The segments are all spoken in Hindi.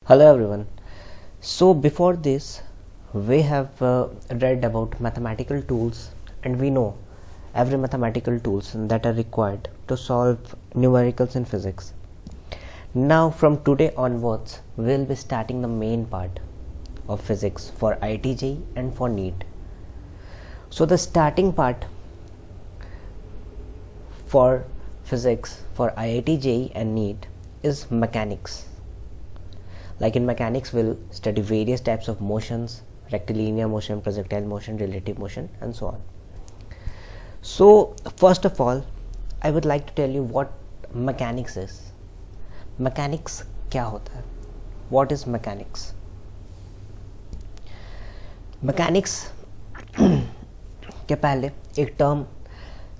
Hello everyone. So before this, we have read about mathematical tools, and we know every mathematical tools that are required to solve numericals in physics. Now from today onwards, we'll be starting the main part of physics for IIT and for NEET. So the starting part for physics for IIT JEE and NEET is mechanics. Like in mechanics, we'll study various types of motions, rectilinear motion, projectile motion, relative motion, and so on. So first of all, I would like to tell you what mechanics is. Mechanics क्या होता है? What is mechanics? Mechanics के पहले एक टर्म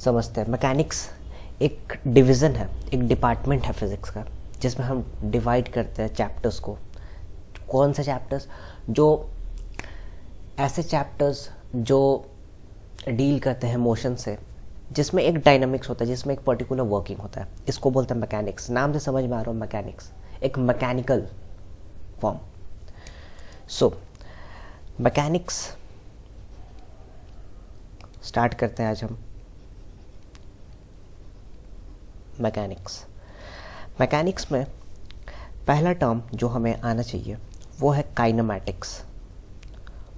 समझते हैं. मैकेनिक्स एक डिवीज़न है, एक डिपार्टमेंट है फिज़िक्स का, जिसमें हम डिवाइड करते हैं चैप्टर्स को. कौन से चैप्टर्स? जो ऐसे चैप्टर्स जो डील करते हैं मोशन से, जिसमें एक डायनामिक्स होता है, जिसमें एक पर्टिकुलर वर्किंग होता है, इसको बोलते हैं मैकेनिक्स. नाम से समझ में आ रहा हो, मैकेनिक्स एक मैकेनिकल फॉर्म. सो मैकेनिक्स स्टार्ट करते हैं आज हम. मैकेनिक्स में पहला टर्म जो हमें आना चाहिए वो है kinematics.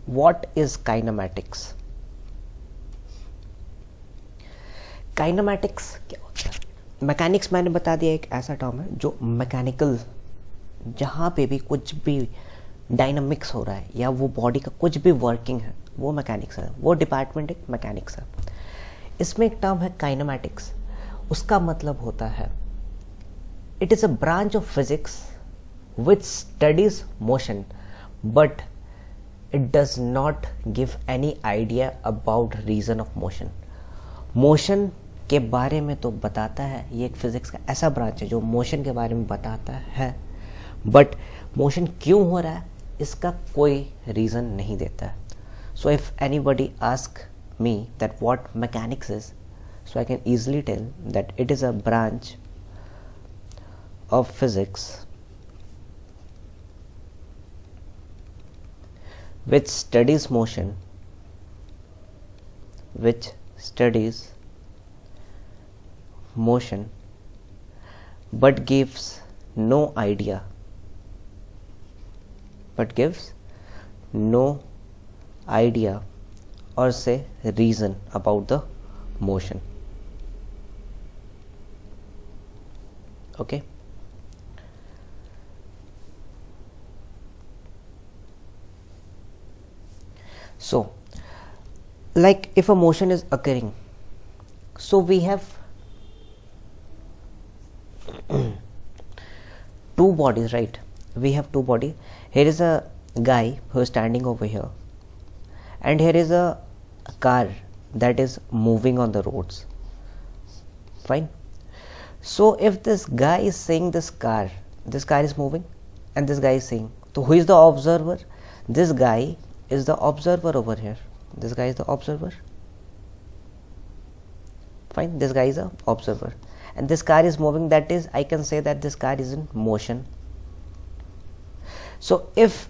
What is kinematics? Kinematics क्या होता है? मैकेनिक्स मैंने बता दिया एक ऐसा टर्म है जो मैकेनिकल, जहाँ पे भी कुछ भी डायनामिक्स हो रहा है या वो बॉडी का कुछ भी वर्किंग है, वो मैकेनिक्स है. वो डिपार्टमेंट एक मैकेनिक्स है. इसमें एक टर्म है काइनेमैटिक्स. उसका मतलब होता है it is a branch of physics which studies motion, but it does not give any idea about reason of motion. Motion के बारे में तो बताता है, ये एक फिजिक्स का ऐसा ब्रांच है जो मोशन के बारे में बताता है, बट मोशन क्यों हो रहा है इसका कोई रीज़न नहीं देता है. So if anybody ask me that what mechanics is, so I can easily tell that it is a branch of physics which studies motion, but gives no idea or say reason about the motion. Okay. So like if a motion is occurring, so we have two bodies, right? We have two bodies. Here is a guy who is standing over here, and here is a car that is moving on the roads. Fine. So if this guy is saying this car is moving, and this guy is saying, so who is the observer? This guy is the observer over here. This guy is the observer. Fine, this guy is the observer, and this car is moving. That is, I can say that this car is in motion. So if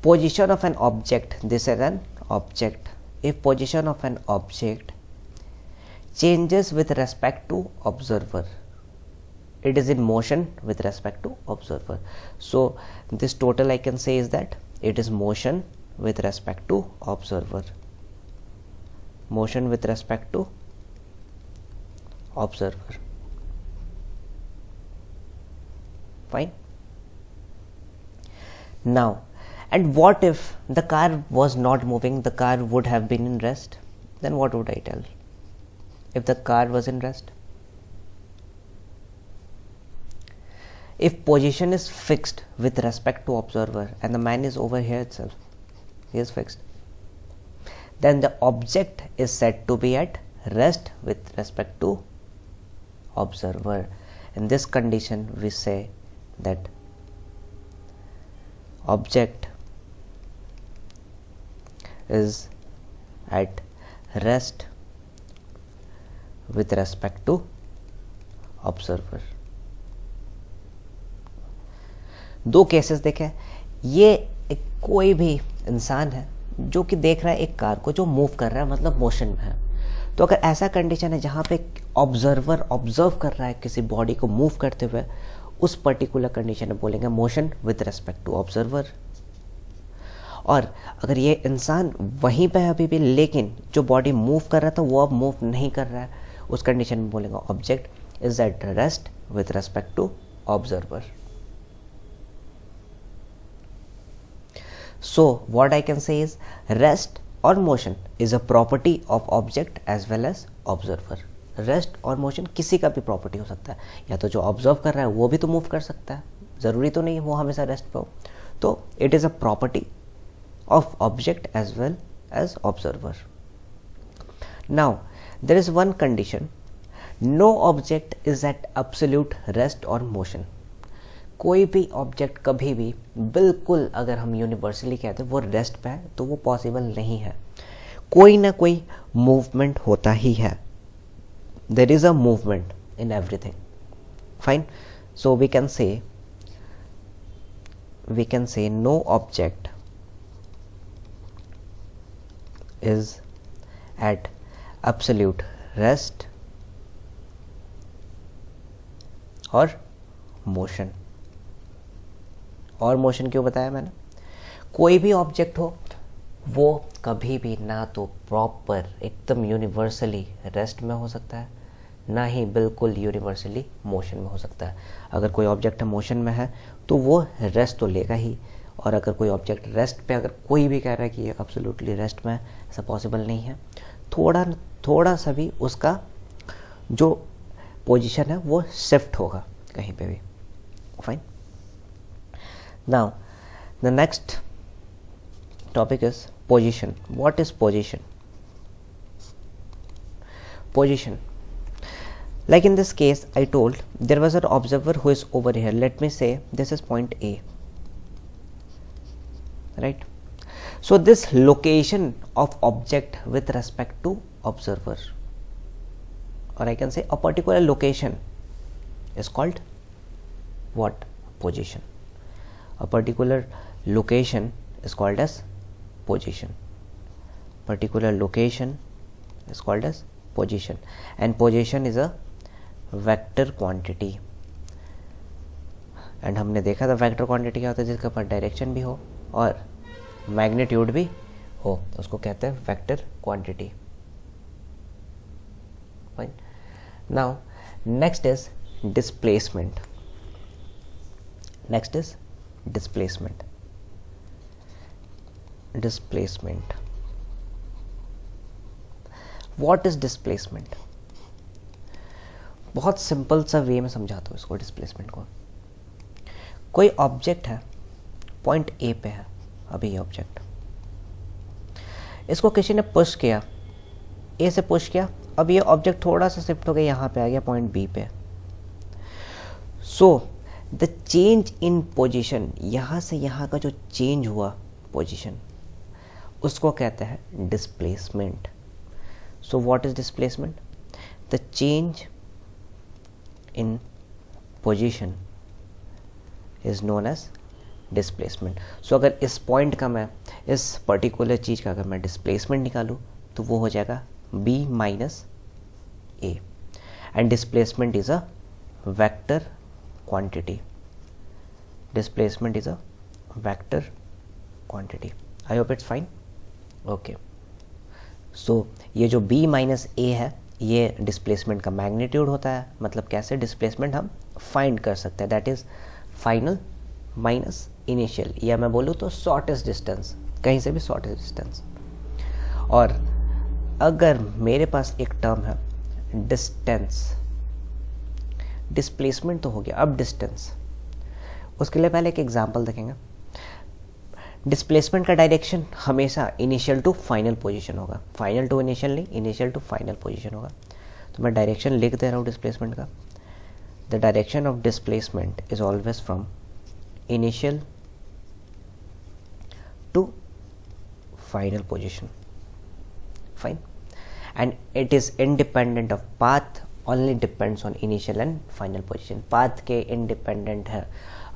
position of an object, this is an object. If position of an object changes with respect to observer, it is in motion with respect to observer. So this total I can say is that it is motion with respect to observer. Motion with respect to observer. Fine. Now, and what if the car was not moving, the car would have been in rest? Then what would I tell? If the car was in rest? If position is fixed with respect to observer and the man is over here itself, he is fixed, then the object is said to be at rest with respect to observer. In this condition we say that object is at rest with respect to observer. दो केसेस देखे. ये एक कोई भी इंसान है जो कि देख रहा है एक कार को जो मूव कर रहा है, मतलब मोशन में है। तो अगर ऐसा कंडीशन है जहाँ पे ऑब्जर्वर ऑब्जर्व कर रहा है किसी बॉडी को मूव करते हुए, उस पर्टिकुलर कंडीशन में बोलेंगे motion with respect to observer. और अगर ये इंसान वहीं पे है अभी भी, लेकिन जो बॉडी मूव कर रहा था वो अब मूव नहीं कर रहा है, उस कंडीशन में बोलेंगे object is at rest with respect to observer. So what I can say is rest or motion is a property of object as well as observer. Rest और motion किसी का भी प्रॉपर्टी हो सकता है, या तो जो ऑब्जर्व कर रहा है वो भी तो मूव कर सकता है, ज़रूरी तो नहीं है वो हमेशा रेस्ट पे हो। तो it is a property of object as well as observer. Now there is one condition, no object is at absolute rest और मोशन। कोई भी ऑब्जेक्ट कभी भी बिल्कुल, अगर हम यूनिवर्सली कहते हैं वो रेस्ट पे है, तो वो पॉसिबल नहीं है। कोई ना कोई मूवमेंट होता ही है। There is a movement in everything. Fine, so we can say no object is at absolute rest और मोशन। और मोशन क्यों बताया मैंने? कोई भी ऑब्जेक्ट हो वो कभी भी ना तो प्रॉपर एकदम यूनिवर्सली रेस्ट में हो सकता है, ना ही बिल्कुल यूनिवर्सली मोशन में हो सकता है। अगर कोई ऑब्जेक्ट मोशन में है तो वो रेस्ट तो लेगा ही, और अगर कोई ऑब्जेक्ट रेस्ट पे, अगर कोई भी कह रहा है कि ये एब्सोल्युटली रेस्ट में है, ऐसा पॉसिबल नहीं है। थोड़ा सा भी उसका जो पोजीशन है वो शिफ्ट होगा कहीं पे भी। Fine, now the next topic is position. What is position? Position, like in this case I told there was an observer who is over here. Let me say this is point A, right? So this location of object with respect to observer, or I can say a particular location, is called what? Position. A particular location is called as position. Particular location is called as position, and position is a vector quantity. And हमने देखा था वेक्टर क्वांटिटी क्या होता है, जिसके ऊपर डायरेक्शन भी हो और मैग्नीट्यूड भी हो, उसको कहते हैं vector quantity. Fine, now next is displacement. Next is displacement. What is displacement? बहुत सिंपल सा वे में समझाता हूँ इसको। डिस्प्लेसमेंट को, कोई ऑब्जेक्ट है पॉइंट ए पे है, अभी ये ऑब्जेक्ट, इसको किसी ने पुश किया, ए से पुश किया, अब ये ऑब्जेक्ट थोड़ा सा शिफ्ट हो गया, यहाँ पे आ गया पॉइंट बी पे। So the change in position, यहाँ से यहाँ का जो चेंज हुआ पोजिशन, उसको कहते हैं displacement. So what is displacement? The change in position is known as displacement. So अगर इस पॉइंट का मैं, इस पर्टिकुलर चीज़ का अगर मैं डिस्प्लेसमेंट निकालूँ तो वो हो जाएगा B minus A, and displacement is a vector quantity. Displacement is a vector quantity. I hope it's fine. Okay. So ये जो b माइनस a है, ये डिस्प्लेसमेंट का मैग्नीट्यूड होता है। मतलब कैसे डिस्प्लेसमेंट हम फाइंड कर सकते हैं, that is final minus initial, या मैं बोलूँ तो शॉर्टेस्ट डिस्टेंस, कहीं से भी शॉर्टेस्ट डिस्टेंस। और अगर मेरे पास एक टर्म है डिस्टेंस, डिस्प्लेसमेंट तो हो गया, अब डिस्टेंस, उसके लिए पहले एक एग्जांपल देखेंगे। डिस्प्लेसमेंट का डायरेक्शन हमेशा इनिशियल टू फाइनल पोजीशन होगा, फाइनल टू इनिशियल नहीं, इनिशियल टू फाइनल पोजीशन होगा। तो मैं डायरेक्शन लिख दे रहा हूँ डिस्प्लेसमेंट का। The direction of displacement is always from initial to final position. Fine, and it is independent of path, only depends on initial and final position. Path के इंडिपेंडेंट है।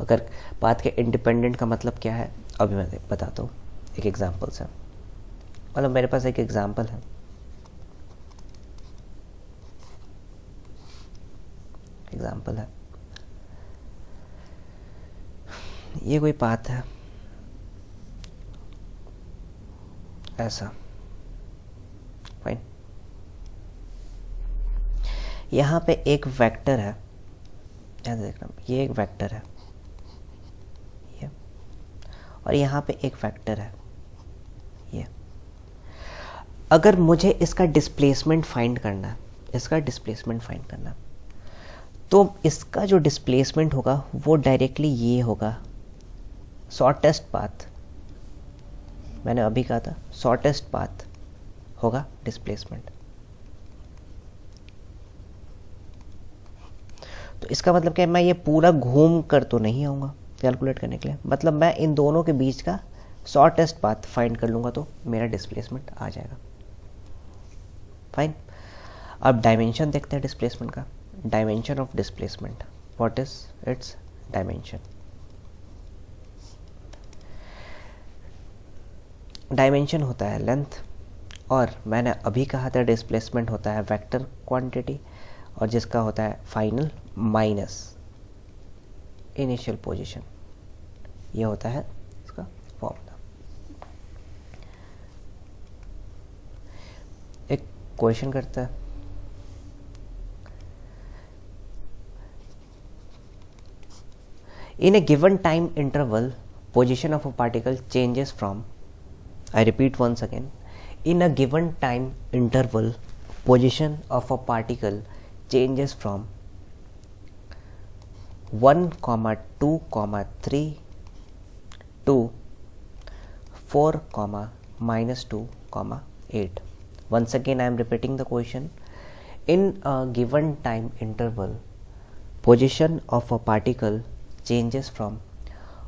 अगर पाथ के इंडिपेंडेंट का मतलब क्या है अभी मैं बताता हूँ एक एग्जांपल से। मतलब मेरे पास एक एग्जांपल है, ये कोई पाथ है ऐसा, फाइन। यहाँ पे एक वेक्टर है, ध्यान से देखना, ये एक वेक्टर है ये, और यहाँ पे एक वेक्टर है ये। अगर मुझे इसका डिस्प्लेसमेंट फाइंड करना है, तो इसका जो डिस्प्लेसमेंट होगा वो डायरेक्टली ये होगा, शॉर्टेस्ट पाथ। मैंने अभी कहा था शॉर्टेस्ट पाथ होगा डिस्प्लेसमेंट। तो इसका मतलब क्या है, मैं ये पूरा घूम कर तो नहीं आऊँगा कैलकुलेट करने के लिए, मतलब मैं इन दोनों के बीच का शॉर्टेस्ट पाथ फाइंड कर लूँगा तो मेरा डिस्प्लेसमेंट आ जाएगा, फाइन। अब डायमेंशन देखते हैं डिस्प्लेसमेंट का। Dimension of displacement, what is it's dimension? Dimension होता है लेंथ, और मैंने अभी कहा था डिस्प्लेसमेंट होता है वेक्टर क्वांटिटी, और जिसका होता है फाइनल माइनस इनिशियल पोजीशन। ये होता है इसका फॉर्मूला। एक क्वेश्चन करता है, in a given time interval position of a particle changes from, I repeat once again, in a given time interval position of a particle changes from 1, 2, 3 to 4, -2, 8. Once again I am repeating the question. In a given time interval position of a particle changes from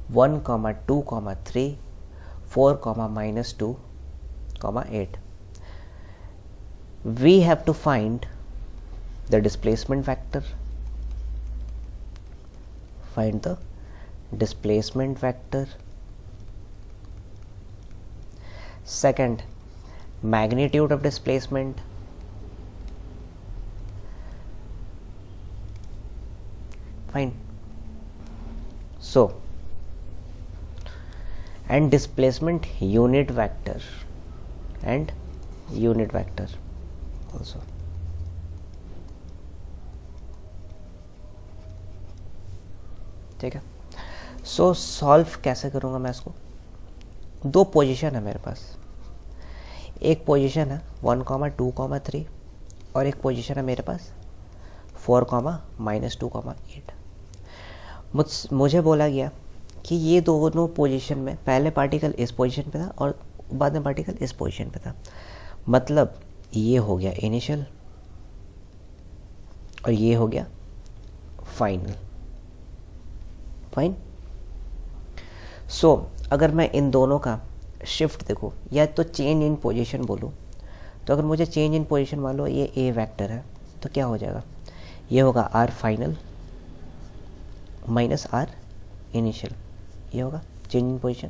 1, 2, 3, 4, -2, 8. We have to find the displacement vector. Find the displacement vector. Second, magnitude of displacement. Fine. So, and displacement unit vector also. ठीक है। सो सॉल्व कैसे करूँगा मैं इसको? दो पोजीशन है मेरे पास, एक पोजीशन है 1, 2, 3 और एक पोजीशन है मेरे पास 4, -2, 8। मुझे बोला गया कि ये दोनों पोजीशन में पहले पार्टिकल इस पोजीशन पे था और बाद में पार्टिकल इस पोजीशन पे था, मतलब ये हो गया इनिशियल और ये हो गया फाइनल, फाइन। सो अगर मैं इन दोनों का शिफ्ट देखो या तो चेंज इन पोजीशन बोलूँ, तो अगर मुझे चेंज इन पोजीशन मान लो ये ए वेक्टर है तो क्या हो जाएगा, ये होगा R final minus R initial, ये होगा change in position.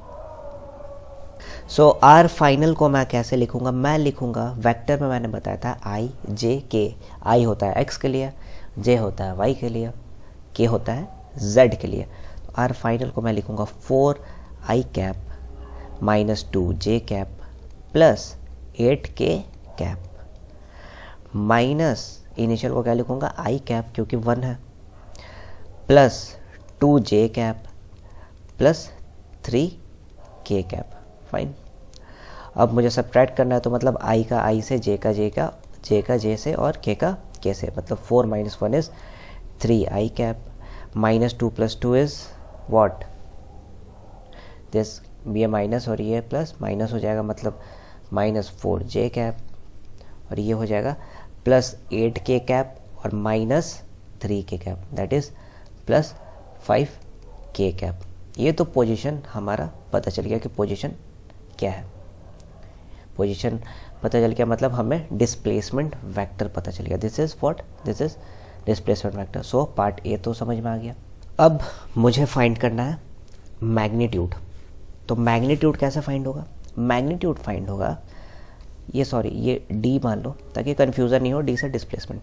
So R final को मैं कैसे लिखूंगा? मैं लिखूंगा वेक्टर में, मैंने बताया था आई जे के। आई होता है एक्स के लिए, जे होता है वाई के लिए, के होता है जेड के लिए। तो आर फाइनल को मैं लिखूंगा 4 आई कैप -2 जे कैप प्लस 8 के कैप माइनस इनिशियल को क्या लिखूंगा आई कैप क्योंकि 1 है, प्लस 2 जे कैप प्लस 3 के कैप, फाइन। अब मुझे सब्ट्रैक्ट करना है तो मतलब आई का आई से, जे का जे से और के का के से, मतलब 4 - 1 is 3 I cap -2 + 2 is what this, ये माइनस और ये प्लस माइनस हो जाएगा, मतलब -4 जे कैप और ये हो जाएगा +8 के कैप और -3 के कैप, दैट इज +5 के कैप। ये तो पोजीशन हमारा पता चल गया कि पोजीशन क्या है। पोजीशन पता चल गया मतलब हमें डिस्प्लेसमेंट वेक्टर पता चल गया। This is what, this is displacement vector. So part A तो समझ में आ गया। अब मुझे फाइंड करना है मैग्नीट्यूड। तो मैग्नीट्यूड कैसे फाइंड होगा? मैग्नीट्यूड फाइंड होगा, ये डी मान लो ताकि कन्फ्यूज़न नहीं हो, डी से डिस्प्लेसमेंट।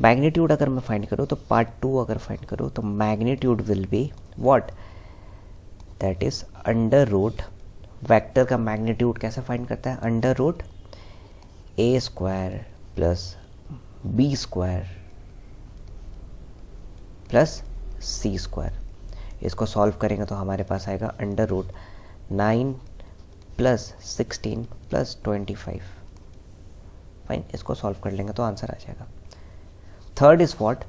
मैग्नीट्यूड अगर मैं फाइंड करूँ तो पार्ट 2 अगर फाइंड करूँ तो magnitude will be what, that is under root, vector का मैग्नीट्यूड कैसे फाइंड करता है? Under root A square plus B square plus C square. इसको सॉल्व करेंगे तो हमारे पास आएगा under root 9 plus 16 plus 25। Fine, इसको सॉल्व कर लेंगे तो आंसर आ जाएगा। Third is what?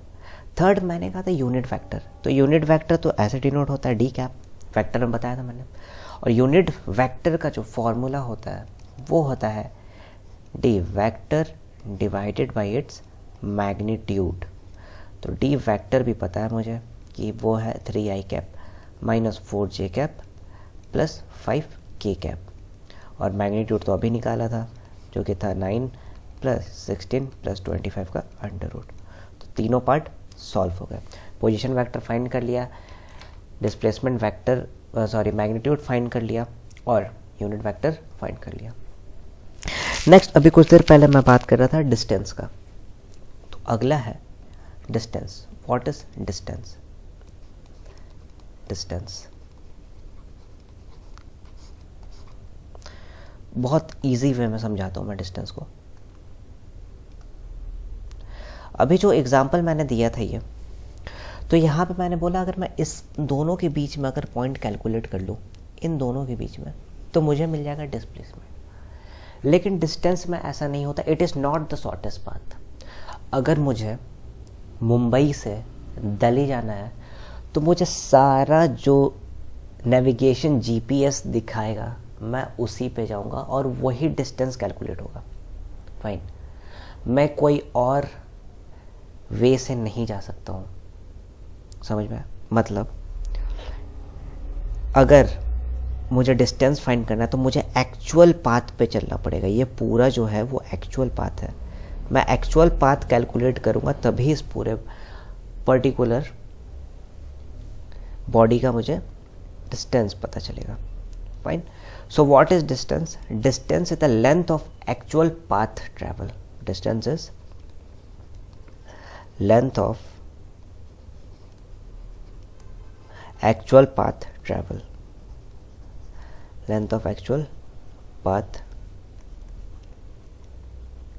थर्ड मैंने कहा था यूनिट वेक्टर। तो यूनिट वेक्टर तो ऐसे डिनोट होता है डी कैप, वेक्टर में बताया था मैंने। और यूनिट वेक्टर का जो फॉर्मूला होता है वो होता है D vector divided by its magnitude. तो डी वेक्टर भी पता है मुझे कि वो है 3i cap minus 4j cap plus 5k cap. और मैग्नीट्यूड तो अभी निकाला था जो कि था 9 प्लस 16 प्लस 25 का अंडर रूट। तो तीनों पार्ट सॉल्व हो गए। पोजीशन वेक्टर फाइंड कर लिया, डिस्प्लेसमेंट वेक्टर मैग्नीट्यूड फाइंड कर लिया और यूनिट वेक्टर फाइंड कर लिया। नेक्स्ट, अभी कुछ देर पहले मैं बात कर रहा था डिस्टेंस का। तो अगला है distance. What is distance? Distance बहुत इजी वे में समझाता हूं मैं डिस्टेंस को। अभी जो एग्जांपल मैंने दिया था ये, तो यहाँ पे मैंने बोला अगर मैं इस दोनों के बीच में अगर पॉइंट कैलकुलेट कर लूँ, इन दोनों के बीच में, तो मुझे मिल जाएगा डिस्प्लेसमेंट। लेकिन डिस्टेंस में ऐसा नहीं होता, it is not the shortest path. अगर मुझे मुंबई से दिल्ली जाना है तो मुझे सारा जो नेविगेशन जीपीएस दिखाएगा मैं उसी पे जाऊंगा और वही डिस्टेंस कैलकुलेट होगा। फाइन, मैं कोई और वे से नहीं जा सकता हूँ। समझ में? मतलब अगर मुझे डिस्टेंस फाइंड करना है तो मुझे एक्चुअल पाथ पे चलना पड़ेगा। ये पूरा जो है वो एक्चुअल पाथ है। मैं एक्चुअल पाथ कैलकुलेट करूंगा तभी इस पूरे पर्टिकुलर बॉडी का मुझे डिस्टेंस पता चलेगा। Fine, so what is distance? Distance is the length of actual path travel. Distance is length of actual path travel, length of actual path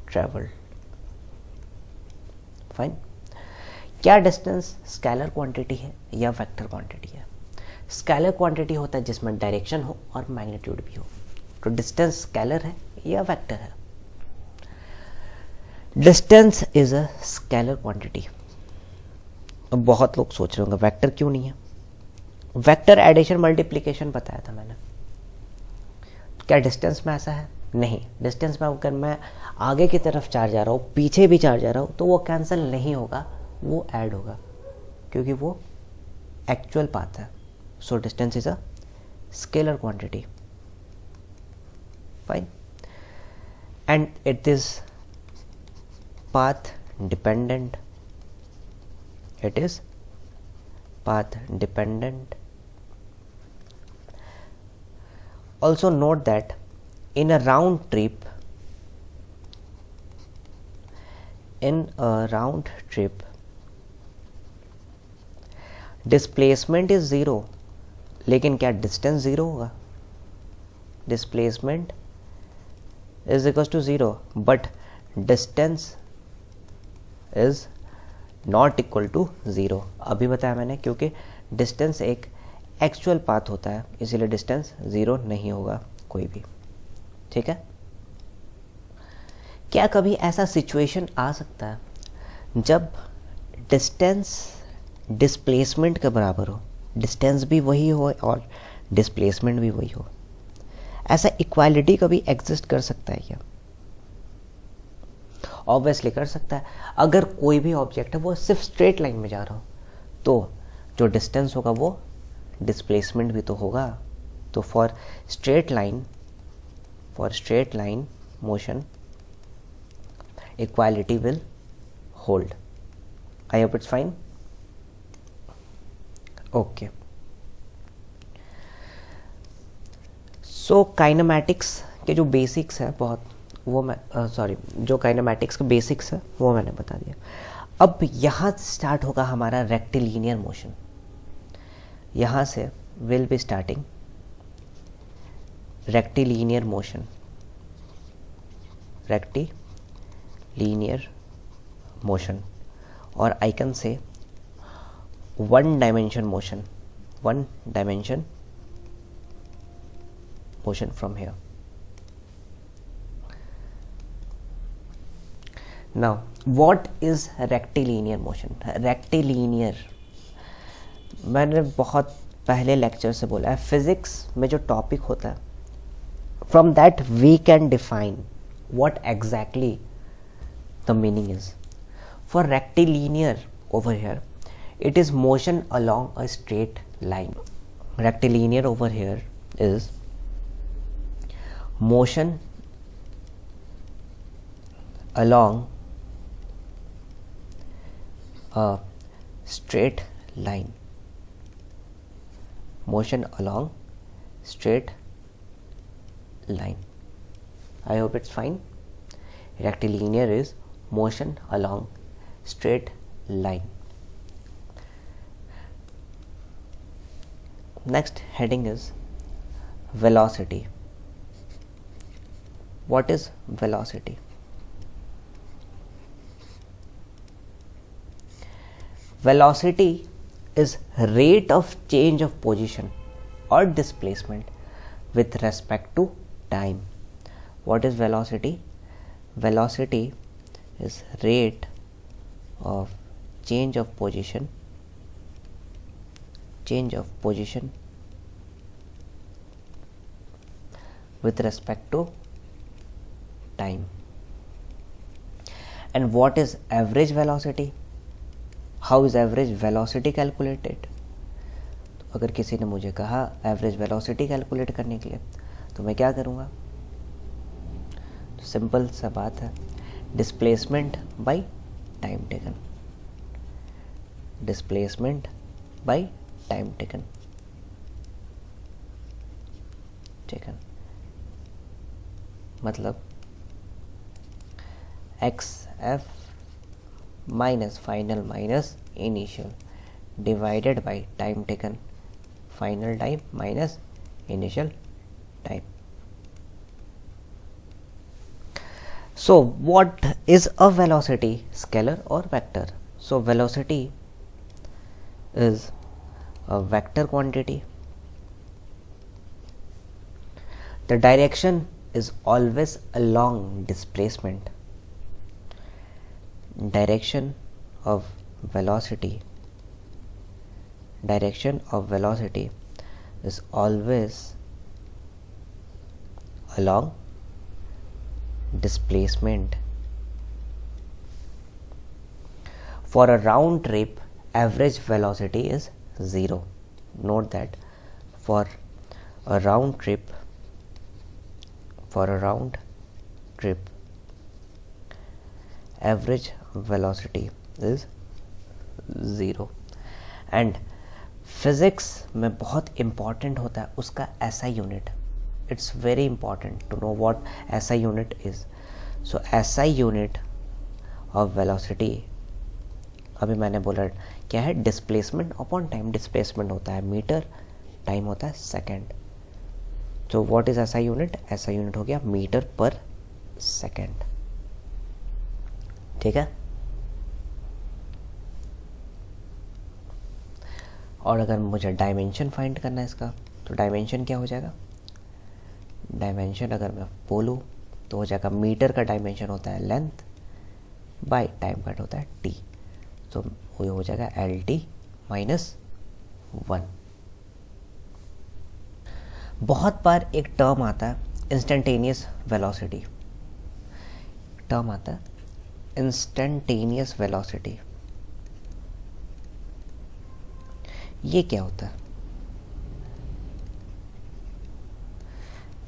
traveled। Fine, क्या डिस्टेंस स्केलर क्वांटिटी है या वेक्टर क्वांटिटी है? स्केलर क्वांटिटी होता है जिसमें डायरेक्शन हो और मैग्नीट्यूड भी हो। तो डिस्टेंस स्केलर है या वेक्टर है? Distance is a scalar quantity. अब बहुत लोग सोच रहे होंगे वेक्टर क्यों नहीं है? वेक्टर एडिशन मल्टीप्लिकेशन बताया था मैंने। क्या डिस्टेंस में ऐसा है? नहीं। डिस्टेंस में अगर मैं आगे की तरफ चार जा रहा हूँ, पीछे भी चार जा रहा हूँ, तो वो कैंसिल नहीं होगा, वो ऐड होगा क्योंकि वो एक्चुअल पाथ है। So distance is a scalar quantity. Fine, and it is path dependent. It is path dependent. Also note that in a round trip displacement is 0, लेकिन क्या distance 0 होगा? Displacement is equals to 0 but distance is not equal to 0। अभी बताया मैंने, क्योंकि डिस्टेंस एक एक्चुअल पाथ होता है इसीलिए डिस्टेंस 0 नहीं होगा कोई भी। ठीक है? क्या कभी ऐसा सिचुएशन आ सकता है जब डिस्टेंस डिस्प्लेसमेंट के बराबर हो, डिस्टेंस भी वही हो और डिस्प्लेसमेंट भी वही हो? ऐसा इक्वालिटी कभी एग्जिस्ट कर सकता है क्या? ऑब्वियसली कर सकता है। अगर कोई भी ऑब्जेक्ट है वो सिर्फ स्ट्रेट लाइन में जा रहा हो तो जो डिस्टेंस होगा वो डिस्प्लेसमेंट भी तो होगा। तो for straight line motion equality will hold. I hope it's fine. Okay, so kinematics के जो बेसिक्स है बहुत, वो मैं जो काइनेमैटिक्स के बेसिक्स है वो मैंने बता दिया। अब यहाँ स्टार्ट होगा हमारा रेक्टिलिनियर मोशन। यहाँ से will be starting rectilinear motion, rectilinear motion, और I can say one dimension motion from here. Now what is rectilinear motion? Rectilinear मैंने बहुत पहले लेक्चर से बोला है, फिजिक्स में जो टॉपिक होता है, from that we can define what exactly the meaning is. For rectilinear over here, it is motion along a straight line. Rectilinear over here is motion along a straight line. Motion along straight line. I hope it's fine. Rectilinear is motion along straight line. Next heading is velocity. What is velocity? Velocity is rate of change of position or displacement with respect to time. What is velocity? Velocity is rate of change of position with respect to time. And what is average velocity? How is average velocity calculated? तो अगर किसी ने मुझे कहा एवरेज वेलोसिटी कैलकुलेट करने के लिए, तो मैं क्या करूँगा? तो सिंपल सा बात है, displacement by time taken, displacement by time taken मतलब X F minus final minus initial divided by time taken, final time minus initial time. So what is a velocity, scalar or vector? So velocity is a vector quantity. The direction is always along displacement. Direction of velocity is always along displacement. For a round trip, average velocity is 0. Note that for a round trip, average velocity is 0. And physics में बहुत इम्पॉर्टेंट होता है उसका SI unit. It's very important to know what SI unit is. So SI unit of velocity, अभी मैंने बोला क्या है, डिस्प्लेसमेंट अपॉन टाइम. डिस्प्लेसमेंट होता है मीटर, टाइम होता है सेकेंड. तो what is SI unit? SI unit हो गया मीटर पर सेकेंड. ठीक है. और अगर मुझे डायमेंशन फाइंड करना है इसका, तो डायमेंशन क्या हो जाएगा? डायमेंशन अगर मैं बोलूँ तो हो जाएगा, मीटर का डायमेंशन होता है लेंथ बाय टाइम कट होता है t. तो वो हो जाएगा LT माइनस 1. बहुत बार एक टर्म आता है इंस्टेंटेनियस वेलोसिटी. टर्म आता है इंस्टेंटेनियस वेलोसिटी. ये क्या होता है?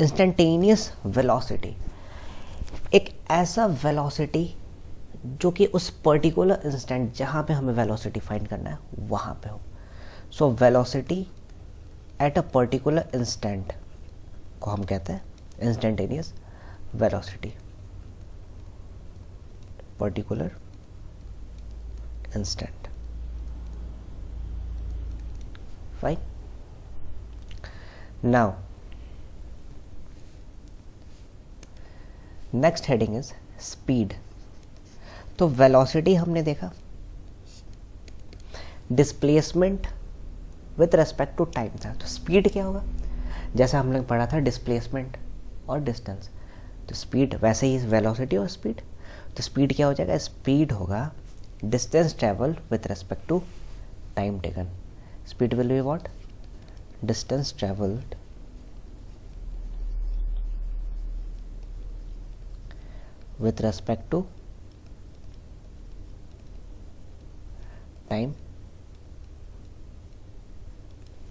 इंस्टेंटेनियस वेलोसिटी एक ऐसा वेलोसिटी जो कि उस पर्टिकुलर इंस्टेंट जहां पे हमें वेलोसिटी फाइंड करना है वहां पे हो. So velocity at a particular instant को हम कहते हैं instantaneous velocity, particular instant. Fine. Now next heading is speed. तो वेलोसिटी हमने देखा, displacement with respect to time था। तो स्पीड क्या होगा, जैसा हमने पढ़ा था डिस्प्लेसमेंट और डिस्टेंस, तो स्पीड वैसे ही वेलोसिटी और स्पीड। तो स्पीड क्या हो जाएगा, स्पीड होगा distance travel with respect to time taken. Speed will be what, distance travelled with respect to time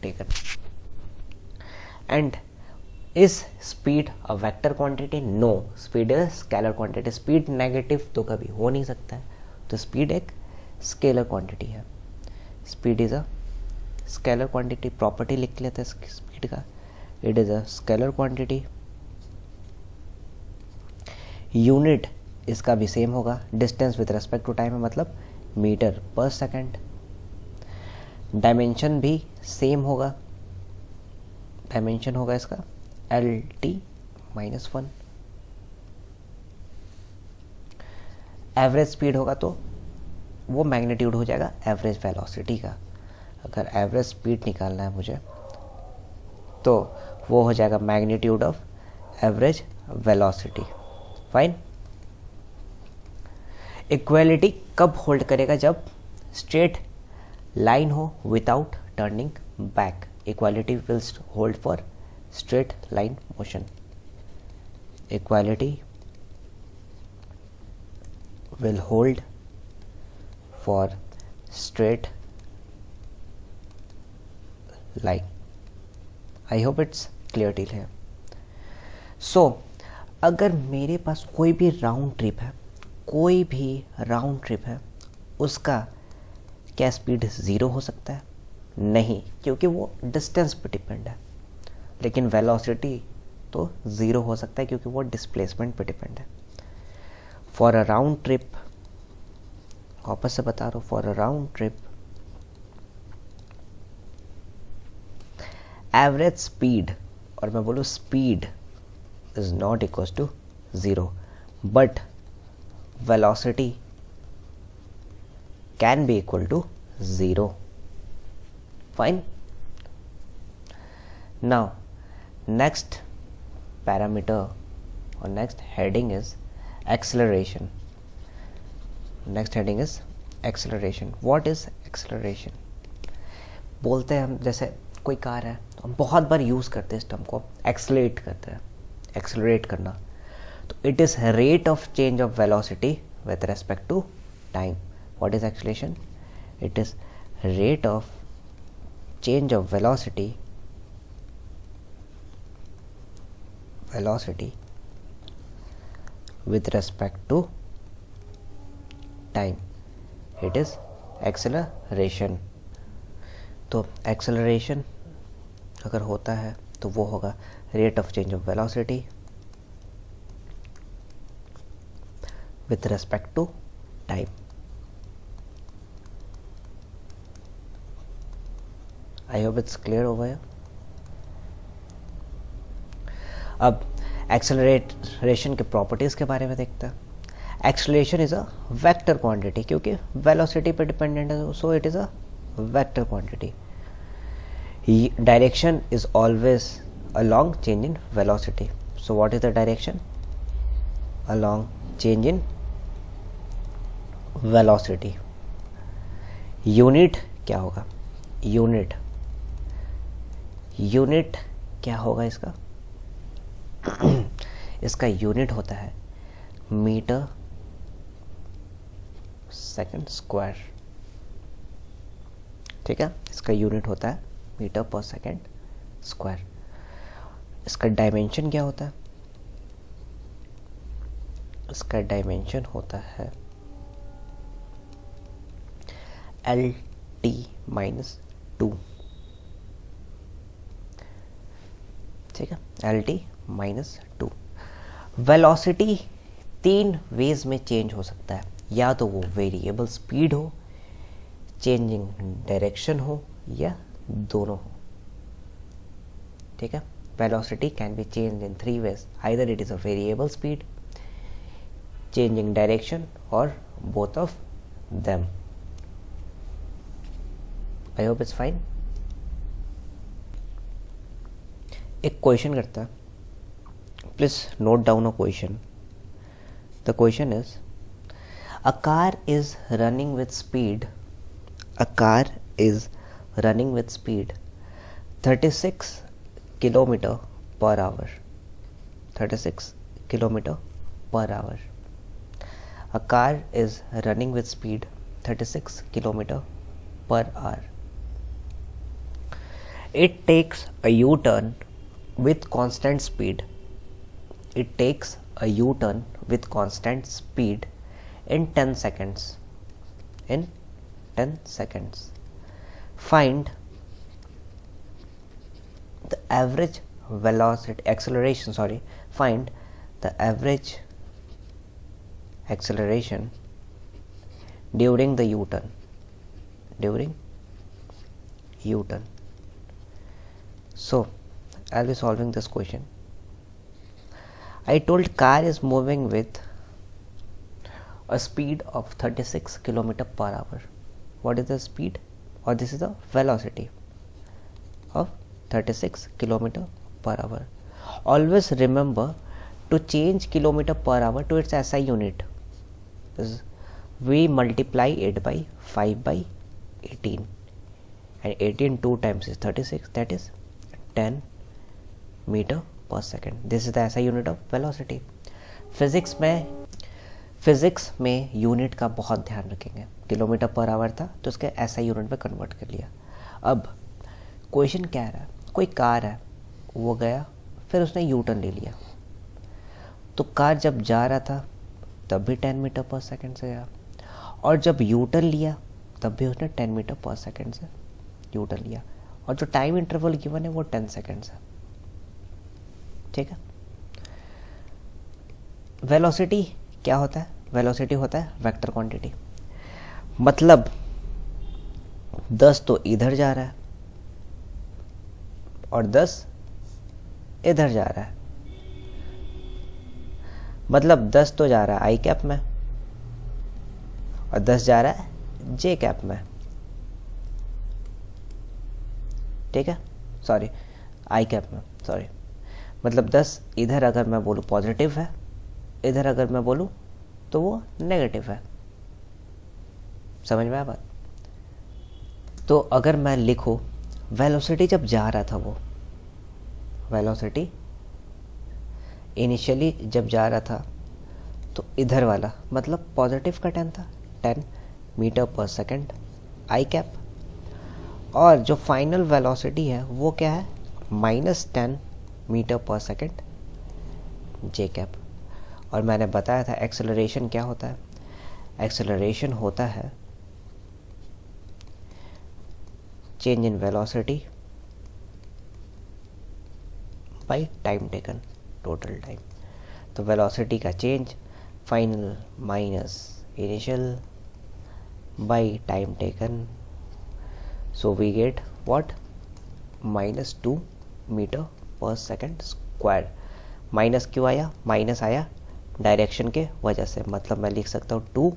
taken. And is speed a vector quantity? No, speed is scalar quantity. speed negative तो कभी हो नहीं सकता है, तो speed एक स्केलर क्वांटिटी है। speed is a scalar quantity, property लिख लेते हैं स्पीड का, it is a scalar quantity। Unit इसका भी सेम होगा, distance with respect to time है, मतलब मीटर पर सेकेंड। डायमेंशन भी सेम होगा, डायमेंशन होगा इसका LT-1। एवरेज स्पीड होगा तो वो मैग्नीट्यूड हो जाएगा एवरेज वेलोसिटी का। अगर एवरेज स्पीड निकालना है मुझे तो वो हो जाएगा magnitude of average velocity. Fine. Equality कब होल्ड करेगा, जब स्ट्रेट लाइन हो without turning back. Equality will hold for straight line motion. Equality will hold for straight line. I hope it's clear till है। सो अगर मेरे पास कोई भी राउंड ट्रिप है, कोई भी राउंड ट्रिप है, उसका क्या स्पीड 0 हो सकता है? नहीं, क्योंकि वो डिस्टेंस पे डिपेंड है। लेकिन वेलोसिटी तो 0 हो सकता है क्योंकि वो डिस्प्लेसमेंट पे डिपेंड है। फॉर अ राउंड ट्रिप, वापस से बता रहा हूँ, for a round trip average speed, और मैं बोलूँ speed is not equals to 0, but velocity can be equal to 0. Fine. Now next parameter or next heading is acceleration. Next heading is acceleration. What is acceleration? बोलते हैं हम, जैसे कोई कार है तो हम बहुत बार यूज़ करते हैं इस टर्म को, एक्सेलरेट करते हैं, एक्सेलरेट करना। तो it is rate of change of velocity with respect to time. What is acceleration? It is rate of change of velocity with respect to time. It is acceleration. तो एक्सेलरेशन अगर होता है तो वो होगा rate of change of velocity with respect to time. I hope it's clear हो गया। अब एक्सेलरेशन के प्रॉपर्टीज के बारे में देखते हैं। Acceleration is a vector quantity, क्योंकि वेलोसिटी पे डिपेंडेंट है, so it is a vector quantity. Direction is always along change in velocity. So what is the direction? Along change in velocity. Unit क्या होगा? यूनिट क्या होगा इसका? इसका यूनिट होता है मीटर सेकंड स्क्वायर। ठीक है, इसका यूनिट होता है मीटर पर सेकंड स्क्वायर। इसका डायमेंशन क्या होता है? इसका डायमेंशन होता है LT-2। ठीक है, L T minus two. Velocity 3 ways में चेंज हो सकता है, या तो वो वेरिएबल स्पीड हो, चेंजिंग डायरेक्शन हो, या दोनों हो। ठीक है, velocity can be change in 3 ways, either it is a variable speed, changing direction, और both of them. I hope it's fine. एक क्वेश्चन करता है, please note down a question. The question is, a car is running with speed 36 kilometer per hour. 36 kilometer per hour. A car is running with speed 36 kilometer per hour. It takes a U-turn with constant speed. It takes a U-turn with constant speed in 10 seconds. In 10 seconds. Find the average velocity, acceleration, sorry. Find the average acceleration during the U-turn. During U-turn. So, I'll be solving this question. I told car is moving with a speed of 36 km per hour. What is the speed? Or this is the velocity of 36 km per hour. Always remember to change kilometer per hour to its SI unit. We multiply it by 5 by 18. And 18 2 times is 36, that is 10 meter per second. This is the SI unit of velocity. Physics में यूनिट का बहुत ध्यान रखेंगे। किलोमीटर पर आवर था तो उसके SI यूनिट में कन्वर्ट कर लिया। अब क्वेश्चन क्या है, कोई कार है, वो गया, फिर उसने यू टर्न ले लिया। तो कार जब जा रहा था तब भी 10 मीटर पर सेकंड से गया, और जब यू टर्न लिया तब भी उसने 10 मीटर पर सेकंड से यू टर्न लिया, और जो टाइम इंटरवल गिवन है वो 10 सेकंड्स है। ठीक है, वेलोसिटी क्या होता है? वेलोसिटी होता है वेक्टर क्वांटिटी। मतलब 10 तो इधर जा रहा है और 10 इधर जा रहा है, मतलब 10 तो जा रहा है आई कैप में और 10 जा रहा है जे कैप में। ठीक है, सॉरी आई कैप में, सॉरी। मतलब 10 इधर अगर मैं बोलूँ पॉजिटिव है, इधर अगर मैं बोलूँ तो वो नेगेटिव है। समझ में आया बात? तो अगर मैं लिखूँ वेलोसिटी जब जा रहा था, वो वेलोसिटी इनिशियली जब जा रहा था तो इधर वाला मतलब पॉजिटिव का 10 था, 10 मीटर पर सेकंड आई कैप, और जो फाइनल वेलोसिटी है वो क्या है? -10 मीटर पर सेकंड जे कैप। और मैंने बताया था एक्सेलरेशन क्या होता है? एक्सेलरेशन होता है change in velocity by time taken, total time. तो वेलोसिटी का change final minus initial by time taken, so we get what? -2 metre per second square. Minus क्यों आया? माइनस आया डायरेक्शन के वजह से, मतलब मैं लिख सकता हूँ 2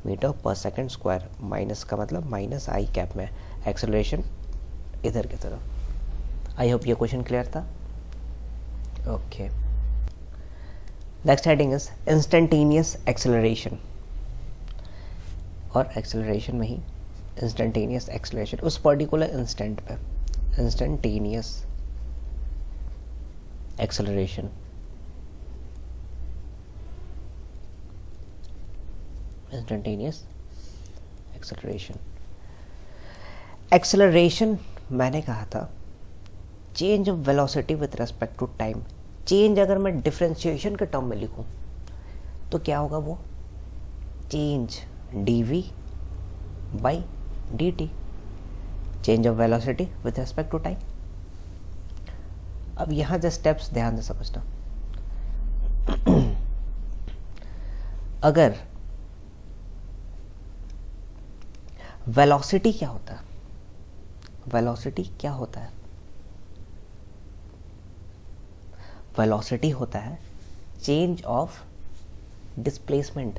metre per second square. Minus का मतलब माइनस आई कैप में, एक्सेलरेशन इधर की तरफ। आई होप ये क्वेश्चन क्लियर था। Okay, next heading is instantaneous acceleration. और एक्सेलरेशन में ही इंस्टेंटेनियस एक्सेलरेशन, उस पर्टिकुलर इंस्टेंट पे instantaneous acceleration. Instantaneous acceleration. Acceleration मैंने कहा था change of velocity with respect to time. Change अगर मैं डिफरेंशिएशन के टर्म में लिखूं तो क्या होगा? वो change dv by dt, change of velocity with respect to time. अब यहाँ जो स्टेप्स ध्यान से समझना, अगर वेलोसिटी क्या होता है, वेलोसिटी क्या होता है, वेलोसिटी होता है change of displacement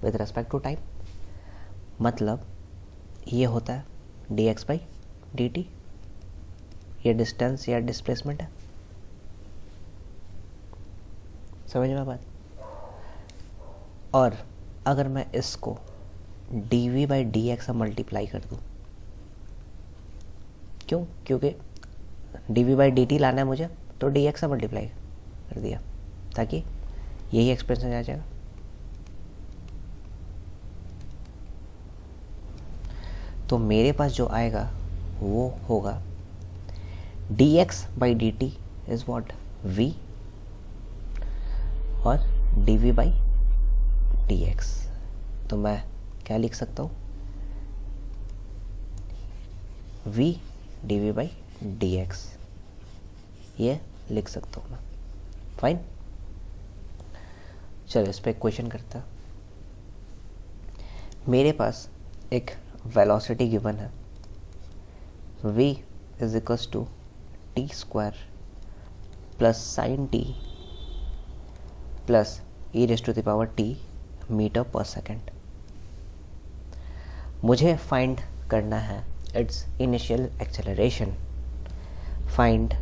with respect to time. मतलब ये होता है dx बाई dt, ये डिस्टेंस या डिस्प्लेसमेंट है, समझ में बात। और अगर मैं इसको dv बाई dx से मल्टीप्लाई कर दूं, क्यों? क्योंकि dv बाई dt लाना है मुझे, तो dx से मल्टीप्लाई कर दिया ताकि यही एक्सप्रेशन आ जाएगा। तो मेरे पास जो आएगा वो होगा dx by dt is what v और dv बाई dx। तो मैं क्या लिख सकता हूँ, v dv बाई dx, ये लिख सकता हूँ मैं। फाइन, चलो इस पर क्वेश्चन करता। मेरे पास एक वेलोसिटी गिवन है, v is equals to T square plus sine T plus E raise to the power T metre per second. मुझे फाइंड करना है it's initial acceleration. Find